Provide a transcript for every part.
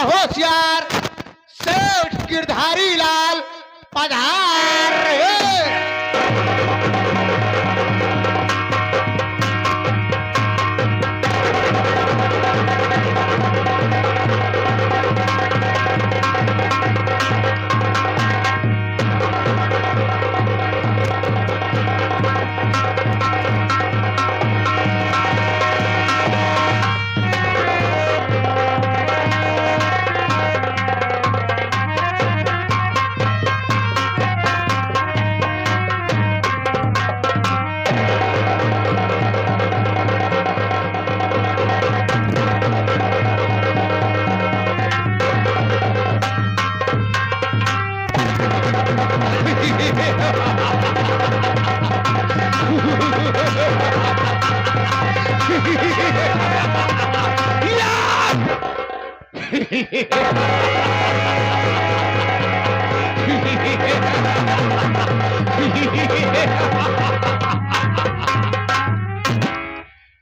होशियार सेठ गिरधारी लाल पधार रहे।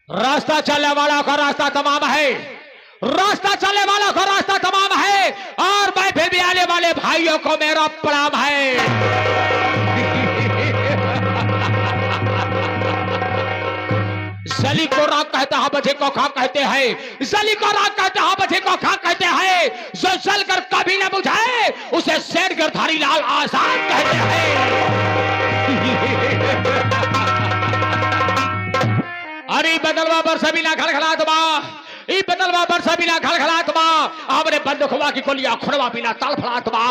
रास्ता चलने वाला का रास्ता तमाम है, रास्ता चलने वाला का रास्ता तमाम है, और मैं फिर भी आने वाले भाइयों को मेरा प्रणाम है। जली को राग कहते हैं, बजे को खाक कहते हैं। जली को राग कहते हैं, बजे को खाक कहते हैं। जो जल कर कभी न बुझाए उसे शेर गिरधारी लाल आजाद कहते हैं। अरे बदलवा पर सभी ना खड़खड़ात बा, ई बदलवा पर सभी ना खड़खड़ात बा, हमरे बंदूकवा की गोलियां खुड़वा बिना तड़फड़ात बा।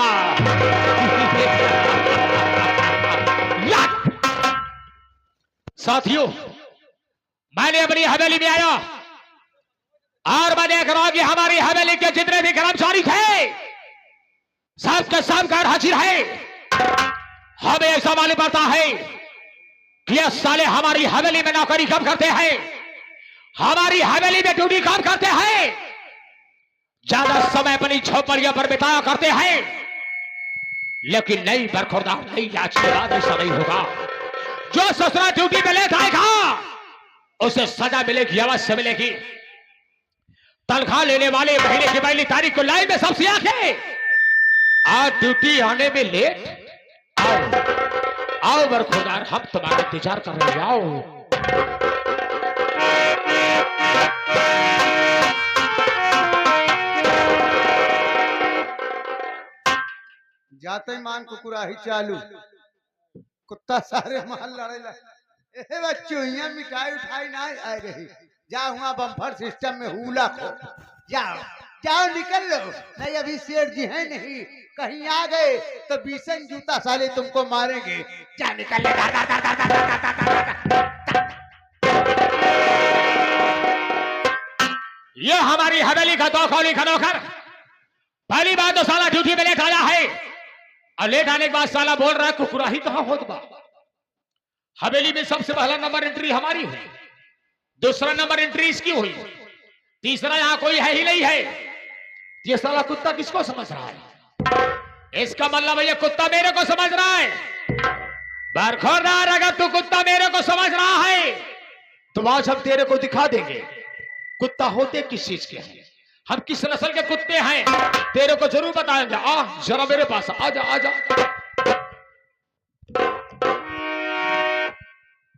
साथियों, मैंने अपनी हवेली में आया और मैं देख रहा हूं कि हमारी हवेली के जितने भी कर्मचारी थे सब के सब घर हाजिर है। हमें ऐसा मालूम पड़ता है कि ये साले हमारी हवेली में नौकरी कम करते हैं, हमारी हवेली में ड्यूटी काम करते हैं, ज्यादा समय अपनी झोपड़ियों पर बिताया करते हैं। लेकिन नई बरखुरदार नई लाज के बाद ऐसा नहीं होगा। जो ससुरा ड्यूटी में ले जाएगा उसे सजा मिलेगी, अवश्य मिलेगी। तनख्वाह लेने वाले महीने की पहली तारीख को लाइन में सबसे आके आज ड्यूटी आने में लेट, आओ आओ बरखुरदार, हम तुम्हारा इंतजार कर रहे हैं, आओ। जाते ही मान कुकुराही चालू, कुत्ता सारे माल लड़े। बच्चों यहाँ मिठाई उठाई ना आ रही, जाओ वहाँ बम्फर सिस्टम में हुला खो, जाओ जाओ निकल लो। नहीं अभी शेर जी है नहीं, कहीं आ गए तो बीसन जूता साले तुमको मारेंगे। जा निकल ले। ये हमारी हवेली का दो खौली का नौकर पहली बार तो साला ड्यूटी में लेट आया है, और लेट आने के बाद साला बोल रहा है कुकुराही कहां होत बा। हवेली में सबसे पहला नंबर एंट्री हमारी हुई, दूसरा नंबर एंट्री इसकी हुई, तीसरा यहां कोई है ही नहीं है। ये साला कुत्ता किसको समझ रहा है? इसका मतलब ये कुत्ता मेरे को समझ रहा है। बरखुरदार, अगर तू कुत्ता मेरे को समझ रहा है तो आज हम तेरे को दिखा देंगे कुत्ता होते किस चीज के हैं, हम किस नस्ल के कुत्ते हैं, तेरे को जरूर बताएंगे। आ जरा मेरे पास आजा आजा।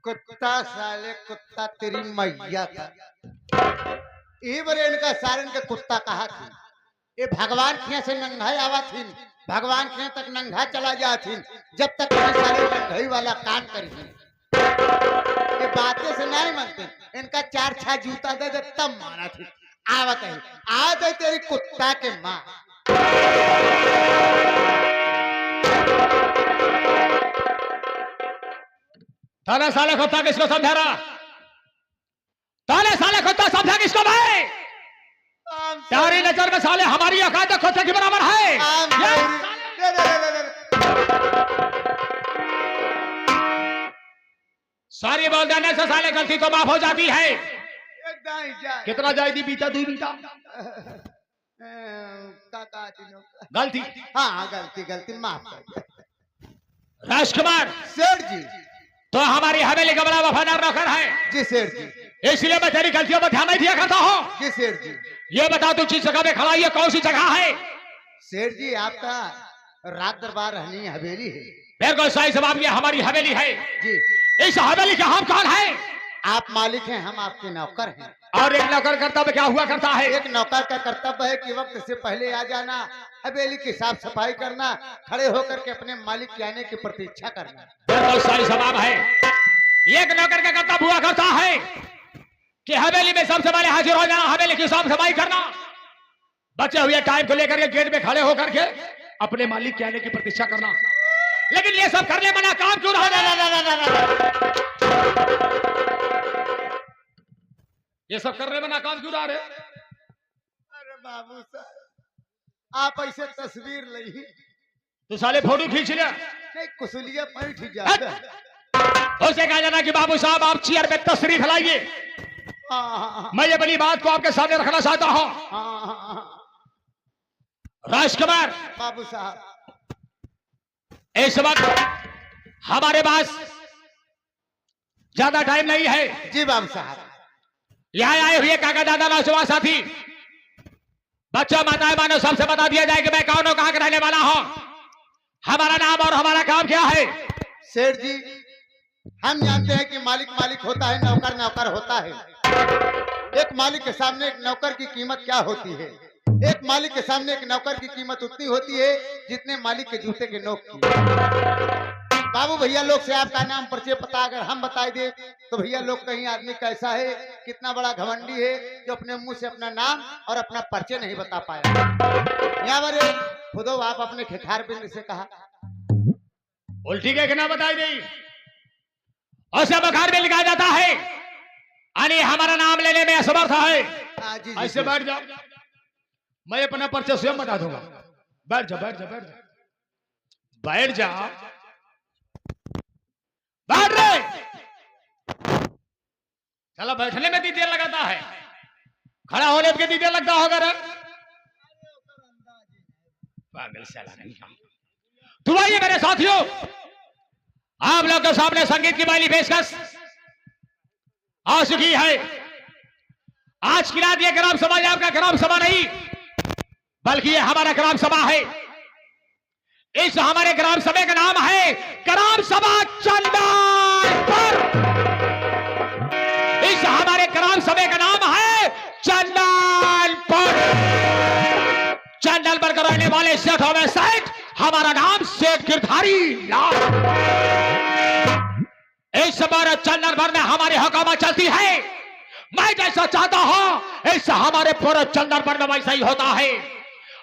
कुत्ता साले कुत्ता तेरी मैया का ए बरे इनका सारे इनका कुत्ता कहा थी। ये भगवान के से नंगा आवा थी, भगवान के तक नंगा चला जा थी, जब तक सारे नंगाई वाला काम करी। ये बातें से नहीं मानते, इनका 4-6 जूता दे दे तब माना थी। आवत है आज है तेरी कुत्ता के माँ। ताले साले कुत्ता किसको समझा रहा? ताले साले कुत्ता समझा किसको भाई? तेरी नजर में साले हमारी औकात कुत्ते के बराबर है। सारी बोल देने से साले गलती तो माफ हो जाती है। कितना जायदी बीता दू बीता गलती, हाँ गलती गलती माफ कर। राजकुमार सेठ जी तो हमारी हवेली का बड़ा वफादार नौकर है। जी सेठ जी। इसलिए मैं तेरी गलतियों पर ध्यान नहीं दिया करता हूँ। जी सेठ जी। ये बता तू जिस जगह में खड़ा है ये कौन सी जगह है? सेठ जी आपका रात दरबार रहनी हवेली है। बिल्कुल सही जवाब, ये हमारी हवेली है। जी। इस हवेली के हम कौन है? आप मालिक हैं, हम आपके नौकर हैं। और एक नौकर कर्तव्य क्या हुआ करता है? एक नौकर का कर्तव्य है कि वक्त से पहले आ जाना, हवेली की साफ सफाई करना, खड़े होकर के अपने मालिक के आने की प्रतीक्षा करना। बिल्कुल सही जवाब है। एक नौकर का कर्तव्य हुआ करता है कि हवेली में सबसे पहले हाजिर हो जाना, हवेली की साफ सफाई करना, बचे हुए टाइम को लेकर के गेट में खड़े होकर के अपने मालिक के आने की प्रतीक्षा करना। लेकिन ये सब करने मना काम क्यों रहा? ये सब करने मना काम क्यों रहा रे? अरे बाबू साहब आप ऐसे तस्वीर ली तो साले फोटो खींच ले, नहीं कुसुलिया बैठ जाता। उसे कहा जाना कि बाबू साहब आप चेयर में तशरीफ लाइए। मैं ये बड़ी बात को आपके सामने रखना चाहता हूँ। राजकुमार बाबू साहब इस वक्त हमारे पास ज्यादा टाइम नहीं है। जी बाबू साहब। यहाँ आए हुए काका दादा नौजवान साथी बच्चों माताएं मानो सबसे बता दिया जाए कि मैं कौन हूं, कहां का रहने वाला हूं, हमारा नाम और हमारा काम क्या है। सेठ जी हम जानते हैं कि मालिक मालिक होता है, नौकर नौकर होता है। एक मालिक के सामने एक नौकर की कीमत क्या होती है? एक मालिक के सामने एक नौकर की कीमत उतनी होती है जितने मालिक के जूते के नोक की। बाबू भैया लोग से आपका नाम परिचय पता अगर हम बताए दे तो भैया लोग कहीं आदमी कैसा है, कितना बड़ा घमंडी है जो अपने मुंह से अपना नाम और अपना परिचय नहीं बता पाया। यहाँ पर खुदो आप अपने ठेठार बिंद से कहा उल्टी के ना बताई गई और सब बखार में लिखा जाता है अरे हमारा नाम लेने में असमर्थ है। जी, ऐसे बैठ जाओ, मैं अपना परिचय स्वयं बता दूंगा। बैठ जा बैठ जा बैठ जा बैठ जा बैठ रे। चलो बैठने में कितनी देर लगाता है, खड़ा होने में कितनी देर लगता होगा रे? पागल साला नहीं। तो आइए मेरे साथियों, आप लोग के सामने संगीत की पहली पेशकश आ चुकी है। आज की रात ये ग्राम सभा आपका ग्राम सभा नहीं बल्कि ये हमारा ग्राम सभा है। इस हमारे ग्राम सभा का नाम है ग्राम सभा चंदनपुर। इस हमारे ग्राम सभा का नाम है चंदनपुर। चंदनपुर के रहने वाले सेठों में सेठ हमारा नाम सेठ गिरधारी लाल। इस बार चंदनपुर में हमारी हुकूमत चलती है। मैं जैसा चाहता हूं इस हमारे पूरे चंदनपुर में वैसा ही होता है।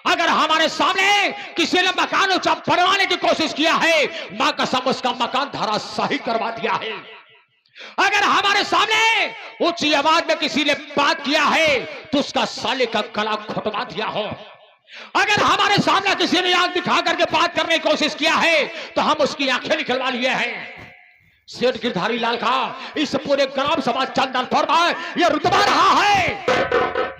अगर हमारे सामने किसी ने मकान ऊंचा बनवाने की कोशिश किया है, मां कसम उसका मकान धराशाही करवा दिया है। अगर हमारे सामने ऊंची आवाज में किसी ने बात किया है तो उसका साले का गला घुटवा दिया हो। अगर हमारे सामने किसी ने आंख दिखा करके बात करने की कोशिश किया है तो हम उसकी आंखें निकलवा लिए हैं। सेठ गिरधारी लाल का इस पूरे ग्राम सभा चंदनपुर में यह रुतबा रहा है।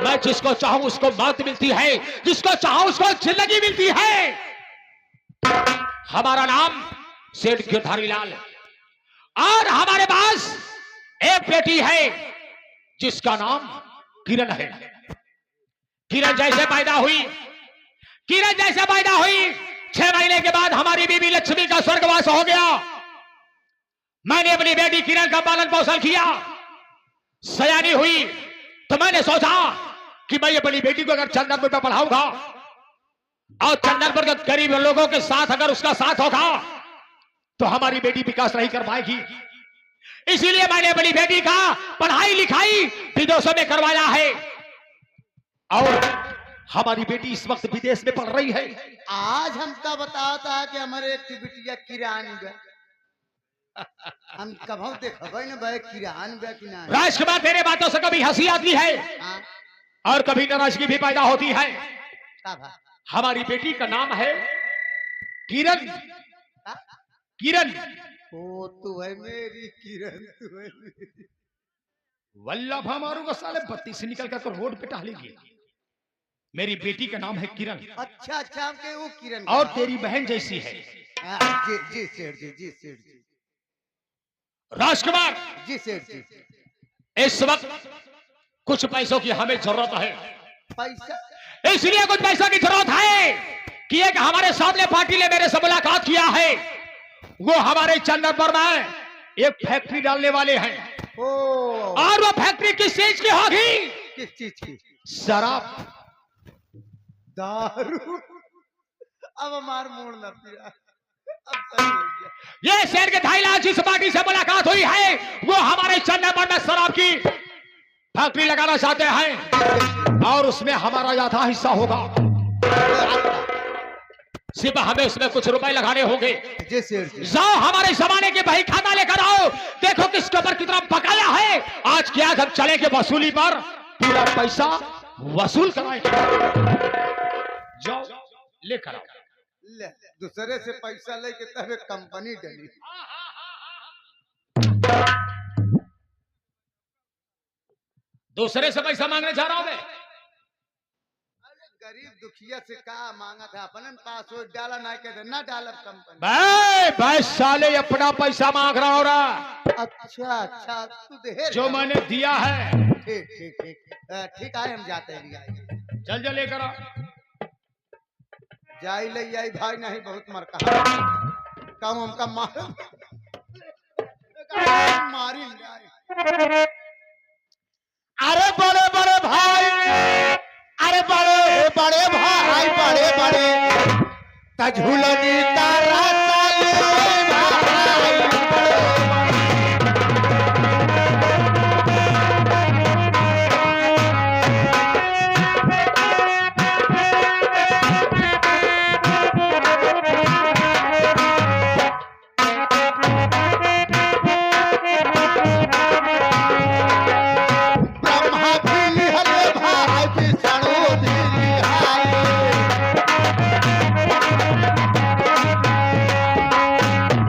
मैं जिसको चाहूं उसको मौत मिलती है, जिसको चाहूं उसको जिंदगी मिलती है। हमारा नाम सेठ गिरधारी लाल और हमारे पास एक बेटी है जिसका नाम किरण है। किरण जैसे पैदा हुई 6 महीने के बाद हमारी बीबी लक्ष्मी का स्वर्गवास हो गया। मैंने अपनी बेटी किरण का पालन पोषण किया, सयानी हुई तो मैंने सोचा कि मैं अपनी बेटी को अगर चंदनपुर में पढ़ाऊंगा और चंदनपुर के गरीब लोगों के साथ अगर उसका साथ होगा तो हमारी बेटी विकास नहीं कर पाएगी। इसीलिए मैंने अपनी बेटी का पढ़ाई लिखाई विदेशों में करवाया है और हमारी बेटी इस वक्त विदेश में पढ़ रही है। आज हमका बताता कि हमारे बिटिया किरान हम कभी देखबे न भाई किरान बे कि ना। राजकुमार तेरे बातों से कभी हंसी आती है और कभी नाराजगी भी पैदा होती है। हमारी बेटी का नाम है किरण। किरण ओ तू है मेरी किरण, तू है मेरी। वल्लभ हमारू को साले 32 से निकल कर तो रोड पे टहलेगी। मेरी बेटी का नाम है किरण। अच्छा अच्छा के वो किरण और तेरी बहन जैसी है। जी जी सेठ जी, जी सेठ जी। राजकुमार जी सेठ जी। इस वक्त कुछ पैसों की हमें जरूरत है, पैसा इसलिए कुछ पैसों की जरूरत है कि एक हमारे सामने पार्टी ने मेरे से मुलाकात किया है, वो हमारे चंदनपुर में एक फैक्ट्री डालने वाले हैं। ओ और वो फैक्ट्री किस चीज की होगी? किस चीज की? शराब, दारू। अब हमार मूड न पिया, अब सही हो गया। ये शहर के 2.5 लाख जिस पार्टी से मुलाकात हुई है वो हमारे चंदनपुर में शराब की फैक्ट्री लगाना चाहते हैं और उसमें हमारा आधा हिस्सा होगा। सिर्फ हमें उसमें कुछ रुपए लगाने होंगे। जी सेठ जी। जाओ हमारे जमाने के बही खाता लेकर आओ, देखो किसके ऊपर कितना बकाया है। आज क्या हम चले के वसूली पर पूरा पैसा वसूल कराएंगे। जाओ लेकर आओ। ले दूसरे से पैसा लेके तब एक कंपनी डली। दूसरे से पैसा मांगने जा रहा हूं मैं? गरीब दुखिया से का मांगा था, अपन पास हो डाला ना के ना डालब कंपनी। भाई साले अपना पैसा मांग रहा हो रहा। अच्छा अच्छा तू दे जो मैंने दिया है। ठीक ठीक ठीक ठीक है, हम जाते हैं। चल चल लेकर आ। जाई ले आई भाई, नहीं बहुत मरका कम हमका मार मारी जाए। अरे बड़े बड़े भाई, अरे बड़े बड़े भाई, बड़े बड़े तझुलनी तारा साले भाई। ब्रह्मा भी हले भाई, विष्णु भी हाय।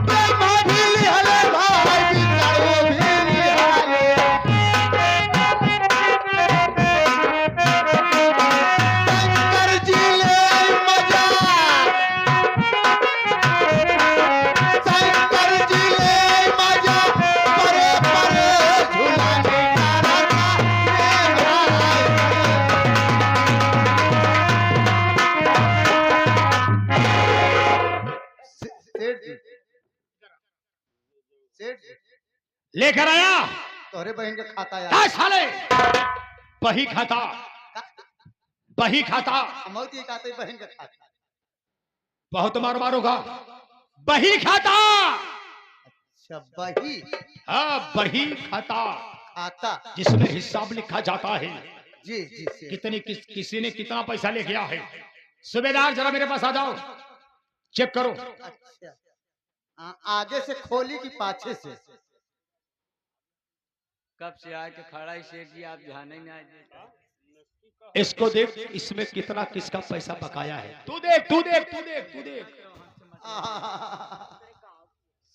ब्रह्मा भी हले भाई, विष्णु भी हाय। शंकर जी ले मजा, शंकर जी ले मजा, परे परे झुलाने तारा सेठ जी। सेठ जी लेकर आया तोहरे बहन के खाता यार। क्या साले? बही खाता, बही खाता। अमौती के खाते बहन के खाता। बहुत मार मारूंगा। बही खाता। अच्छा बही हाँ बही खाता, खाता। जिसमें हिसाब लिखा जाता है जी जी सेठ। कितनी किसी ने कितना पैसा ले गया है। सूबेदार जरा मेरे पास आ जाओ, चेक करो। अच्छा आगे से खोली की पाछे से? कब से आके खड़ा ही सेठ जी, आप ध्यान ही नहीं आए। इसको देख, इसमें कितना किसका पैसा बकाया है। तू देख तू देख तू देख तू देख।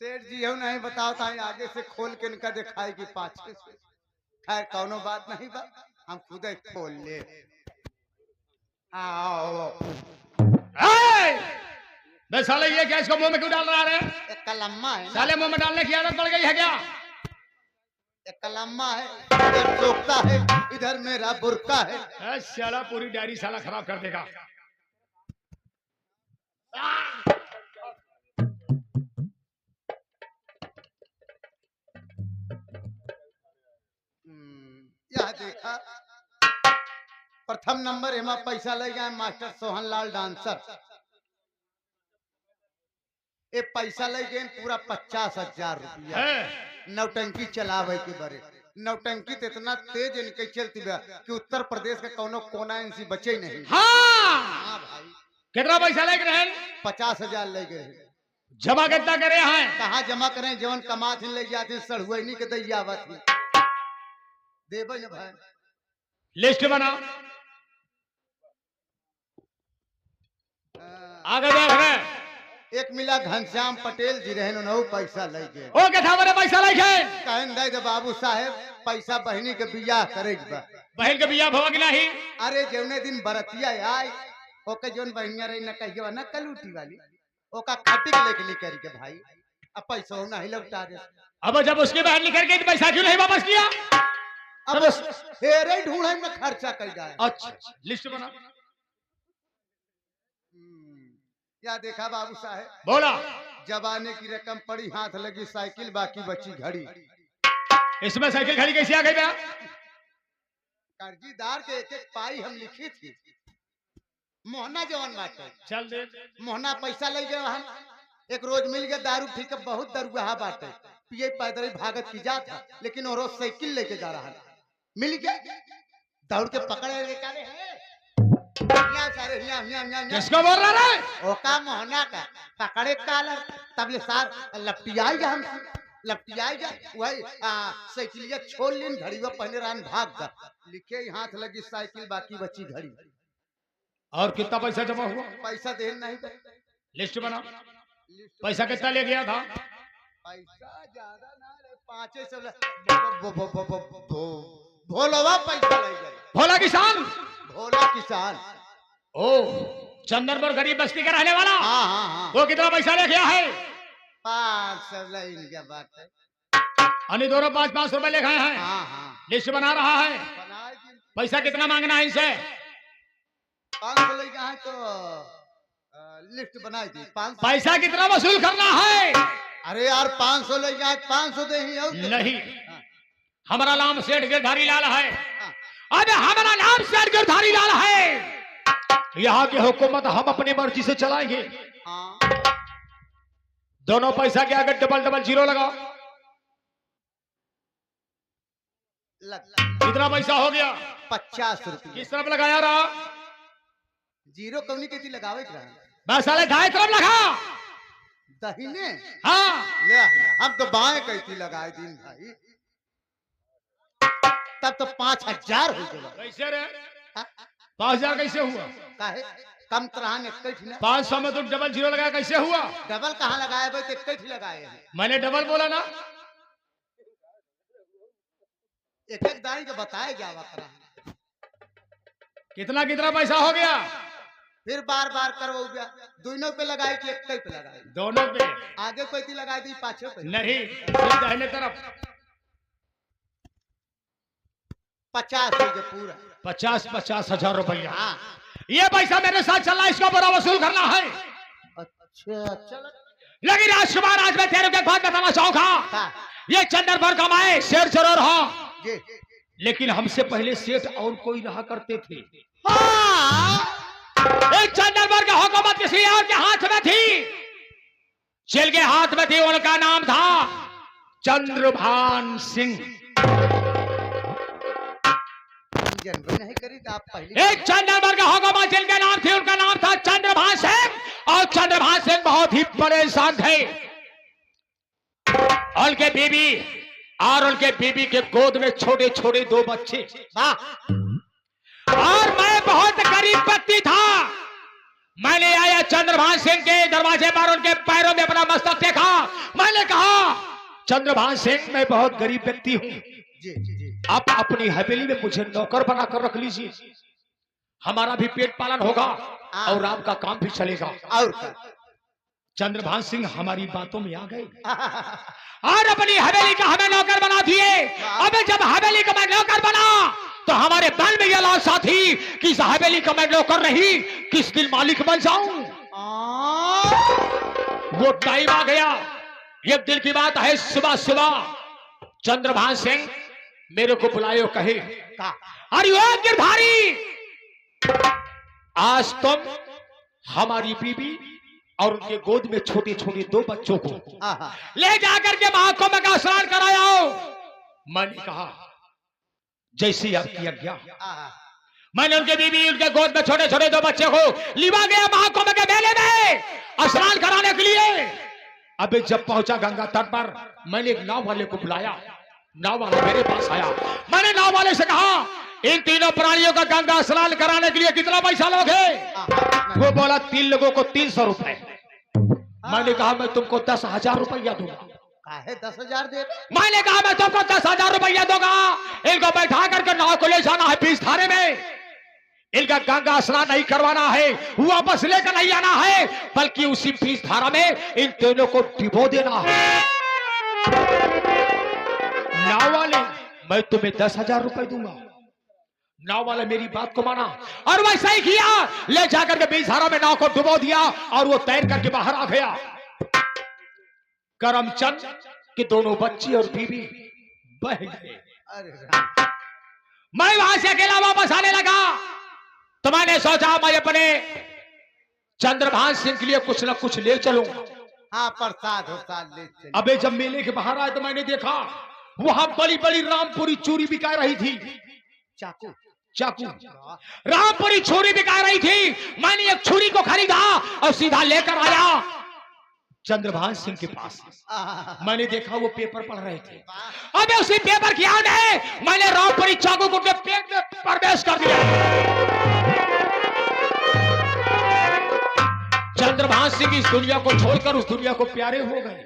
सेठ जी हम नहीं बताओ था, आगे से खोल के इनका दिखाई की पाछे से। खैर कौनो बात नहीं बा, हम खुद ही खोल ले। आओ मैं साले ये क्या इसको मुंह में क्यों डाल रहा है? एक कलम्मा है ना? साले मुंह में डालने की आदत पड़ गई है क्या? एक कलम्मा है, इधर सोखता है, इधर मेरा बुरका है। साला पूरी डायरी साला खराब कर देगा। यह देखा प्रथम नंबर एमा पैसा ले गए मास्टर सोहनलाल डांसर। ये पैसा ले गए पूरा 50,000 रुपया। नौटंकी चलावे के बरे। नौटंकी तो इतना तेज इनके चलती बा कि उत्तर प्रदेश के कोनो कोना इनसी बचे नहीं। हाँ भाई कितना पैसा ले रहे हैं? 50,000 ले गए। जमा कितना करे हैं? कहाँ जमा करें, जवन कमा ले जाते सड़ुआनी के दैयावत देवे न भाई। लिस्ट बना, आगे देख रहे हैं। एक मिला घनश्याम पटेल जी रहे, उन्होंने पैसा ले गए। ओ के था पैसा ले गए? कहन दे दे बाबू साहेब, पैसा बहनी के बियाह करे बा। बहन के बियाह भवा कि नहीं? अरे जौने दिन बरतिया आए ओके जोन बहनिया रही न कहियो न कलूटी वाली ओका खटिक लेके निकल के भाई अब पैसा नहीं लौटा दे। अब जब उसकी बहन निकल गई तो पैसा क्यों नहीं वापस किया? अब हेरे ढूंढे में खर्चा कर जाए। अच्छा लिस्ट बना। क्या देखा बाबू साहेब, बोला जबाने की रकम पड़ी, हाथ लगी साइकिल, बाकी बची घड़ी। इसमें साइकिल घड़ी कैसे आ गई बे? कर्जीदार के एक एक पाई हम लिखी थी। मोहना जवान बाटे, चल दे। मोहना पैसा ले गए हम, एक रोज मिल गया दारू ठीक है, बहुत दरुआ बाटे, पिए पैदल भागत की जात है, लेकिन वो रोज साइकिल लेके जा रहा है, मिल गया दौड़ के पकड़े लेके आए हैं। सारे किसको बोल रहा है? ओका मोहना का पकड़े कालर, तबले सार लपटियाई जा, हमसे लपटियाई जा, वही साइकिलिया छोड़ लेन, घड़ीवा पहले रान भाग जा, लिखे हाथ लगी साइकिल, बाकी बची घड़ी। और कितना पैसा जमा हुआ? पैसा दे नहीं दे। लिस्ट बना। पैसा कितना ले गया था? पैसा ज्यादा ना रे, 500 भोलवा पैसा ले गए। भोला किसान? भोला किसान। ओ चंदनपुर गरीब बस्ती का रहने वाला? हाँ हाँ हाँ। वो कितना पैसा ले गया है? 500 लाइन के बात है। अन्य दोनों 5-5 रुपए ले गए हैं। हाँ हाँ। लिस्ट बना रहा है। बनाए दिन पैसा कितना मांगना है इनसे? 500 ले गए हैं तो लिस्ट बनाई दी। 500 पैसा कितना वसूल करना है? अरे यार 500 ले गए, 500 दे ही और नहीं, हाँ, हमारा नाम सेठ गिरधारी लाल है। हाँ। अबे हमारा नाम सेठ गिरधारी लाल है। यहाँ की हुकूमत हम अपनी मर्जी से चलाएंगे। हाँ। दोनों पैसा के आगे डबल डबल जीरो लगाओ। कितना पैसा हो गया? 50 रुपये। किस तरफ लगाया रहा? जीरो कौनी के थी लगावे के रहा? बस साले ढाई तरफ लगा। दहीने हाँ ले हम तो बाएं कहती लगाए दिन भाई, तब तो 5000 हो गया। कैसे रे? 5000 कैसे हुआ? काहे कम तरह ने इक्कीठ ने 500 में तो डबल जीरो लगाया, कैसे हुआ? डबल कहाँ लगाए भाई, तो इक्कीठ लगाए हैं। मैंने डबल बोला ना। एक एक दाई के बताए क्या बात। कितना कितना पैसा हो गया? फिर बार बार करो गया, दोनों पे लगाई कि एक पे लगाई? दोनों पे। आगे पैती लगाई दी, पाछे पे नहीं, सिर्फ दाहिने तरफ। 50 हो गया पूरा। 50 हजार रुपया। हाँ। ये पैसा मेरे साथ चलना, इसका पूरा वसूल करना है। अच्छा चलो। लेकिन राजकुमार, आज मैं तेरे को एक बात बताना चाहूंगा। हाँ। ये चंदनपुर कमाए शेर जरूर हो, जी। लेकिन हमसे पहले सेठ और कोई रहा करते थे। हाँ। एक चंदनपुर की हुकूमत किसी और के हाथ में थी, जेल के हाथ में थी। उनका नाम था चंद्रभान सिंह। जनवरी नहीं करी तो आप पहले। एक चंद्रभान का हुकूमत जिनका नाम थी, उनका नाम था चंद्रभान सिंह। और चंद्रभान सिंह बहुत ही बड़े इंसान थे। उनके बीबी और उनके बीबी के गोद में छोटे छोटे 2 बच्चे। और मैं बहुत गरीब व्यक्ति था। मैंने आया चंद्रभान सिंह के दरवाजे पर, उनके पैरों में अपना मस्तक देखा। मैंने कहा, चंद्रभान सिंह, मैं बहुत गरीब व्यक्ति हूँ, जी जी। आप अपनी हवेली में मुझे नौकर बनाकर रख लीजिए। हमारा भी पेट पालन होगा और आपका काम भी चलेगा। और क्या? चंद्रभान सिंह हमारी बातों में आ गए और अपनी हवेली का हमें नौकर बना दिए। अब जब हवेली का मैं नौकर बना तो हमारे मन में यह लालसा थी कि इस हवेली का मैं नौकर नहीं, किस दिन मालिक बन जाऊं। वो टाइम आ गया। ये दिल की बात है। सुबह सुबह चंद्रभान सिंह मेरे को बुलाए और कहे, अरे ओ गिरधारी, आज तुम हमारी बीबी और उनके गोद में छोटे छोटे 2 बच्चों को ले जाकर के महाकुंभ का स्नान कराओ। मैंने कहा, जैसी आपकी आज्ञा। मैंने उनके बीबी, उनके गोद में छोटे छोटे 2 बच्चे को लिवा गया महाकुंभ के मेले में स्नान कराने के लिए। अबे जब पहुंचा गंगा तट पर, मैंने एक नाव वाले को बुलाया। नाव वाला मेरे पास आया। मैंने नाव वाले से कहा, इन तीनों प्राणियों का गंगा स्नान कराने के लिए कितना पैसा लोगे? वो बोला 3 लोगों को 300 रुपए। मैंने कहा, मैं तुमको 10,000 रुपया दूंगा। 10,000 दे? मैंने कहा, मैं तुमको 10,000 रुपया दूंगा। इनको बैठा करके नाव को ले जाना है बीच धारे में। इनका गंगा स्नान नहीं करवाना है, वापस लेकर नहीं आना है, बल्कि उसी बीच धारा में इन तीनों को डुबो देना है। नाव वाले मैं तुम्हें 10,000 रुपए दूंगा। नाव वाला मेरी बात को माना और वैसा ही किया। ले जाकर के बीचधारा में नाव को डुबो दिया और वो तैर करके बाहर आ गया। करमचंद के दोनों बच्ची और बीवी बह गए। अरे राम। मैं वहां से अकेला वापस आने लगा तो मैंने सोचा मैं अपने चंद्रभान सिंह के लिए कुछ न कुछ ले चलूंगा। हाँ, प्रसाद वरसाद ले चलिए। अबे जब मेले के बाहर आए तो मैंने देखा वहां बड़ी बड़ी रामपुरी चूरी बिका रही थी। चाकू चाकू रामपुरी छुरी बिका रही थी। मैंने एक छुरी को खरीदा और सीधा लेकर आया चंद्रभान सिंह के पास। मैंने देखा वो पेपर पढ़ रहे थे। अबे उसी पेपर की याद है मैंने रामपुरी चाकू को पेट में प्रवेश कर दिया। चंद्रभान सिंह इस दुनिया को छोड़कर उस दुनिया को प्यारे हो गए।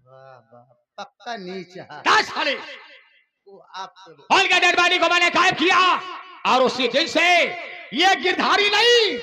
वाह वाह, पक्का नीचा। 10 साले वो आपसे हॉल के डेड बॉडी को मैंने गायब किया और उसी दिन से ये गिरधारी नहीं